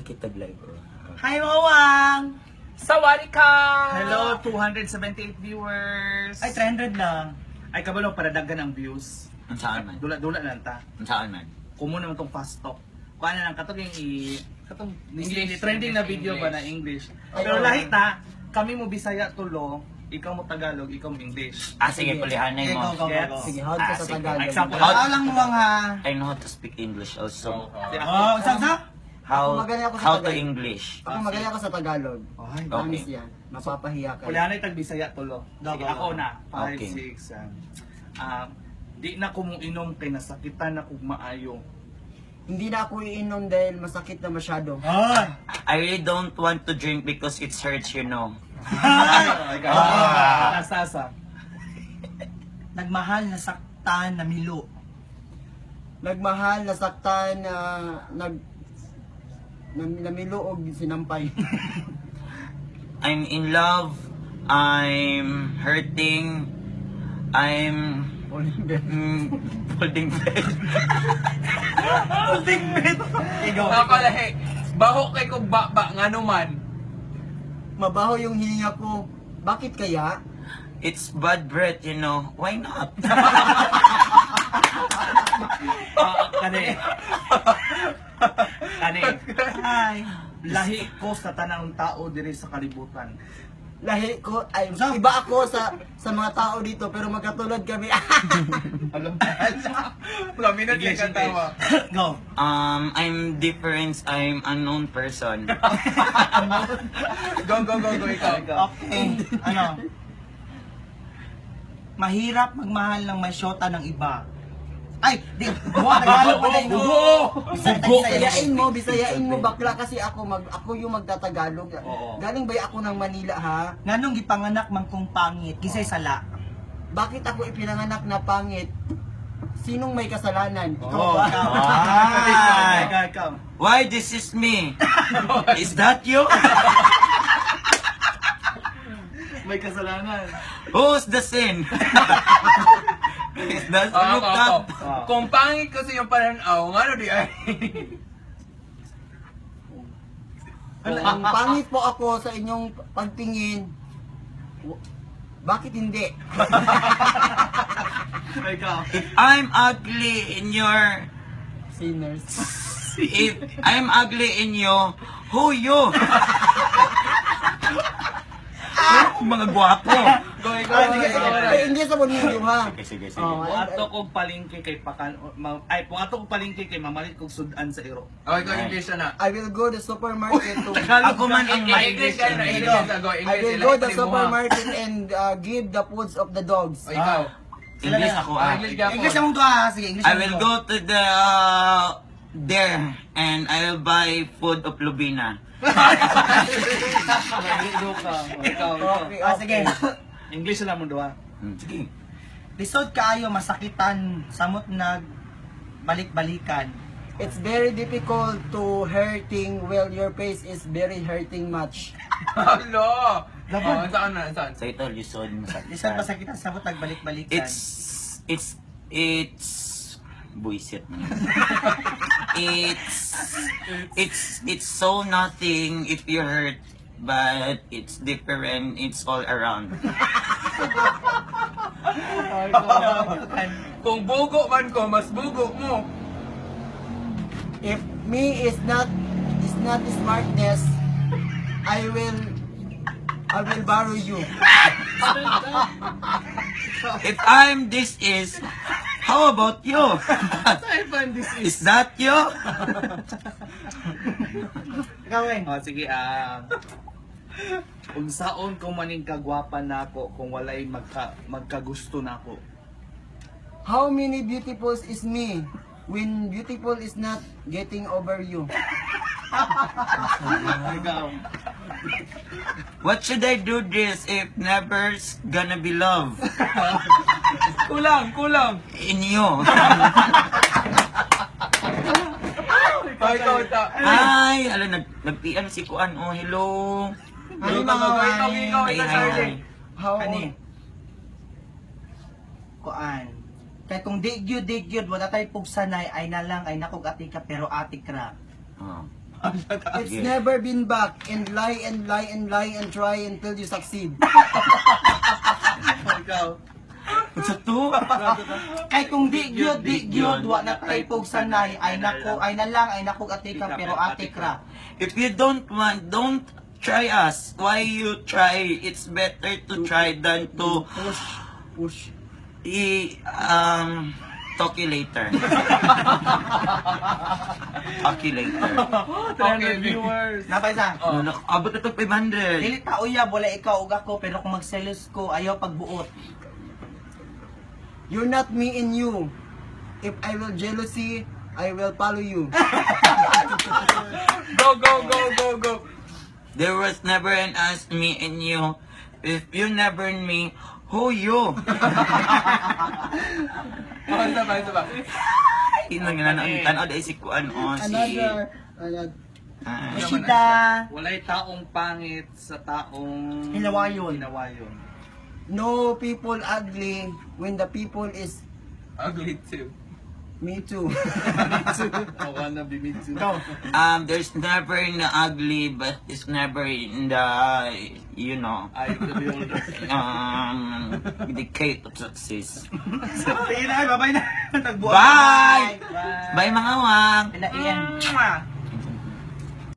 kita live. Hi, Mawang! Sawadika! Hello, 278 viewers. Ay, 300 lang. Ay, kabalo, para daggan ang views. Ang saan man? Dula-dula lang ta. Ang saan man? Kumo naman tong fast talk. Kuha na lang, katong yung katong English, trending na English, video ba na English. English. Pero lahit ta, kami mo Bisaya tulo, ikaw mo Tagalog, ikaw mo English. Ah, sige, pulihanay mo. Gets? Sige, hold ka sa sige. Tagalog. Example. How- lang mo ha. I know how to speak English also. Oh, sa? How Ako magaling ako sa how to Tagalog. English. Ako magaling ako sa Tagalog. Ay, Okay. Promise yan. Mapapahiya ka. Kulihanay tag Bisaya tulo. Sige, ako na. 5, Okay. 6, di na ko mong inom kay nasakitan na kog maayo. Hindi na ako iinom dahil masakit na masyado. I really don't want to drink because it hurts, you know. Nasasa. Nagmahal na saktan na milo. Nagmahal, nasaktan, namiluog, sinampay. I'm in love. I'm hurting. I'm holding bed. Nakalahi. Baho kay kong baba nga naman. Mabaho yung hininga ko. Bakit kaya? It's bad breath, you know. Why not? Kani. Kani. Ay, Lahi ko sa tanang tao diri sa kalibutan. Lahi ko, ay, iba ako sa mga tao dito, pero magkatulad kami. Kami na English, siya katawa. go. I'm different. I'm unknown person. Go, ikaw. Okay. Ano? Mahirap magmahal ng may syota ng iba. Ay, di. Buwa, Tagalog pala yun. Bisayain mo, bakla kasi ako yung magtatagalog. Oo. Galing ba ako ng Manila ha? Nganong gipanganak man kong pangit, kisay sala. Bakit ako ipinanganak na pangit? Sinong may kasalanan? Ikaw Oh. ba? Why? Ikaw. Why this is me? Is that you? May kasalanan. Who's the sin? Is that look up? Kung pangit kasi yung pananaw, nga di ay. Kung pangit po ako sa inyong pagtingin, bakit hindi? Ikaw. If I'm ugly in your, Sinners. if I'm ugly in you, who you? Mga gwapo. Go, ikaw. Ay, hindi sa mundo ha. Sige. Oh, Kung ato kong palingki kay kung ato kong palingki kay mamalit kong sudan sa iro. Okay, go English na. I will go to supermarket to Ako man ang English ka na, English na. Go, I English. will go to the supermarket and give the foods of the dogs. O, ikaw. English ako ah. English ka English na mong to ha. Sige, English I na will mong to. go to the there and I will buy food of Lubina. Nagdo ka. Ikaw. Okay, Sige. English lang mo duha. Sige. Lisod kaayo masakitan, samot nag balik-balikan. It's very difficult to hurting while your face is very hurting much. Hello. Oh, saan na, saan? So ito, lisod masakit. Lisod masakitan, samot nag balik-balikan. It's buisit man. It's so nothing if you hurt, but it's different. It's all around. Kung bugo man ko, mas bugo mo. If me is not smartness, I will borrow you. If I'm this is, how about you? Is that you? Gawin. Oh, sige kung saon ko maning kagwapa nako kung walay magkagusto nako. How many beautifuls is me when beautiful is not getting over you? Ikaw. What should I do this if never's gonna be love Kulang. in you? Oh, ikaw. Ay, alam, nagpian si Kuan. Oh, hello. Ano Ikaw, mga Hi, hi. How Ani? Kuan. Kaya kung digyud, wala tayo pugsanay, ay nalang, ay nakog ati ka, pero ati ka. Oh. It's never been back and lie and lie and lie and try until you succeed. Sa to? Kay kung di gyud wa na tay pog sanay ay nako atika pero atikra. If you don't want, don't try us. Why you try? It's better to try than to Push. talk you later. Talk you later. Okay, viewers. Napay sa. Abot na ito 500. Dili ta uyab wala ikaw ug ako pero kung magselos ko ayaw pagbuot. You're not me and you. If I will jealousy, I will follow you. Go. There was never an us, me and you. If you never me, who you? Isa ba? Tanaw dahil si Kuan o si... Another. Shida. Walay taong pangit sa taong Hinawayon. No people ugly when the people is Ugly too. me too. There's never in the ugly, but it's never in the, you know, the cake of success. Sige na, babay na. Nagbuot. Bye! Bye mga wang! Pinaiyan.